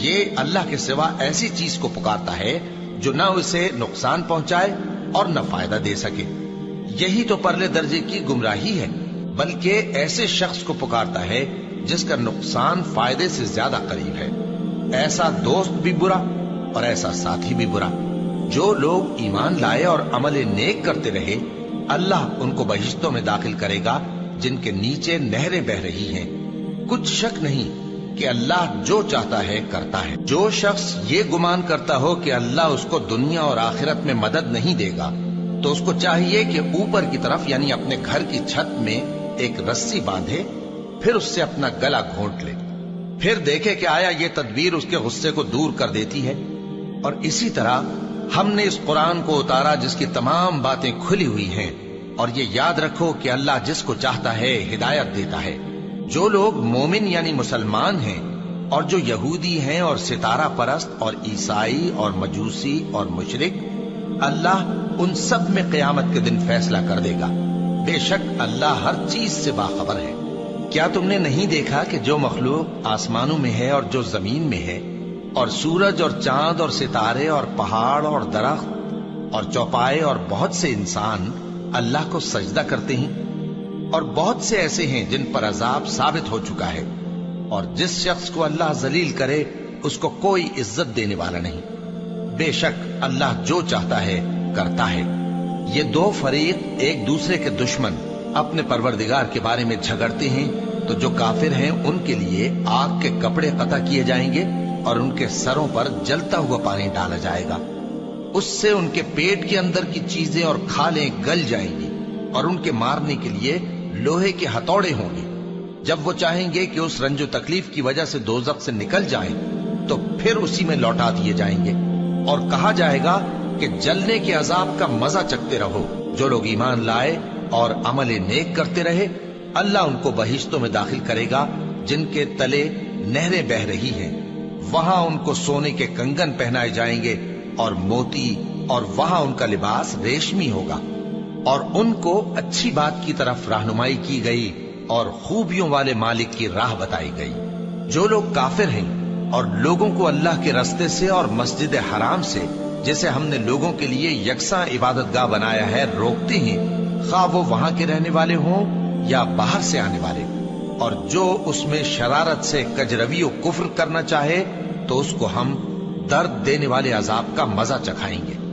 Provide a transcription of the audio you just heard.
یہ اللہ کے سوا ایسی چیز کو پکارتا ہے جو نہ اسے نقصان پہنچائے اور نہ فائدہ دے سکے. یہی تو پرلے درجے کی گمراہی ہے. بلکہ ایسے شخص کو پکارتا ہے جس کا نقصان فائدے سے زیادہ قریب ہے. ایسا دوست بھی برا اور ایسا ساتھی بھی برا. جو لوگ ایمان لائے اور عمل نیک کرتے رہے، اللہ ان کو بہشتوں میں داخل کرے گا جن کے نیچے نہریں بہ رہی ہیں. کچھ شک نہیں کہ اللہ جو چاہتا ہے کرتا ہے. جو شخص یہ گمان کرتا ہو کہ اللہ اس کو دنیا اور آخرت میں مدد نہیں دے گا، تو اس کو چاہیے کہ اوپر کی طرف یعنی اپنے گھر کی چھت میں ایک رسی باندھے، پھر اس سے اپنا گلا گھونٹ لے، پھر دیکھے کہ آیا یہ تدبیر اس کے غصے کو دور کر دیتی ہے. اور اسی طرح ہم نے اس قرآن کو اتارا جس کی تمام باتیں کھلی ہوئی ہیں. اور یہ یاد رکھو کہ اللہ جس کو چاہتا ہے ہدایت دیتا ہے. جو لوگ مومن یعنی مسلمان ہیں اور جو یہودی ہیں اور ستارہ پرست اور عیسائی اور مجوسی اور مشرک، اللہ ان سب میں قیامت کے دن فیصلہ کر دے گا. بے شک اللہ ہر چیز سے باخبر ہے. کیا تم نے نہیں دیکھا کہ جو مخلوق آسمانوں میں ہے اور جو زمین میں ہے، اور سورج اور چاند اور ستارے اور پہاڑ اور درخت اور چوپائے اور بہت سے انسان اللہ کو سجدہ کرتے ہیں، اور بہت سے ایسے ہیں جن پر عذاب ثابت ہو چکا ہے، اور جس شخص کو اللہ ذلیل کرے اس کو کوئی عزت دینے والا نہیں. بے شک اللہ جو چاہتا ہے کرتا ہے. یہ دو فریق ایک دوسرے کے دشمن اپنے پروردگار کے بارے میں جھگڑتے ہیں، تو جو کافر ہیں ان کے لیے آگ کے کپڑے قطع کیے جائیں گے اور ان کے سروں پر جلتا ہوا پانی ڈالا جائے گا. اس سے ان کے پیٹ کے اندر کی چیزیں اور کھالیں گل جائیں گی، اور ان کے مارنے کے لیے لوہے کے ہتھوڑے ہوں گے. جب وہ چاہیں گے کہ اس رنج و تکلیف کی وجہ سے دوزخ سے نکل جائیں تو پھر اسی میں لوٹا دیے جائیں گے، اور کہا جائے گا کہ جلنے کے عذاب کا مزہ چکھتے رہو. جو لوگ ایمان لائے اور عمل نیک کرتے رہے، اللہ ان کو بہشتوں میں داخل کرے گا جن کے تلے نہریں بہ رہی ہیں. وہاں ان کو سونے کے کنگن پہنائے جائیں گے اور موتی، اور وہاں ان کا لباس ریشمی ہوگا. اور ان کو اچھی بات کی طرف رہنمائی کی گئی اور خوبیوں والے مالک کی راہ بتائی گئی. جو لوگ کافر ہیں اور لوگوں کو اللہ کے رستے سے اور مسجد حرام سے، جسے ہم نے لوگوں کے لیے یکساں عبادت گاہ بنایا ہے، روکتے ہیں، خواہ وہ وہاں کے رہنے والے ہوں یا باہر سے آنے والے، اور جو اس میں شرارت سے کجروی و کفر کرنا چاہے تو اس کو ہم درد دینے والے عذاب کا مزہ چکھائیں گے.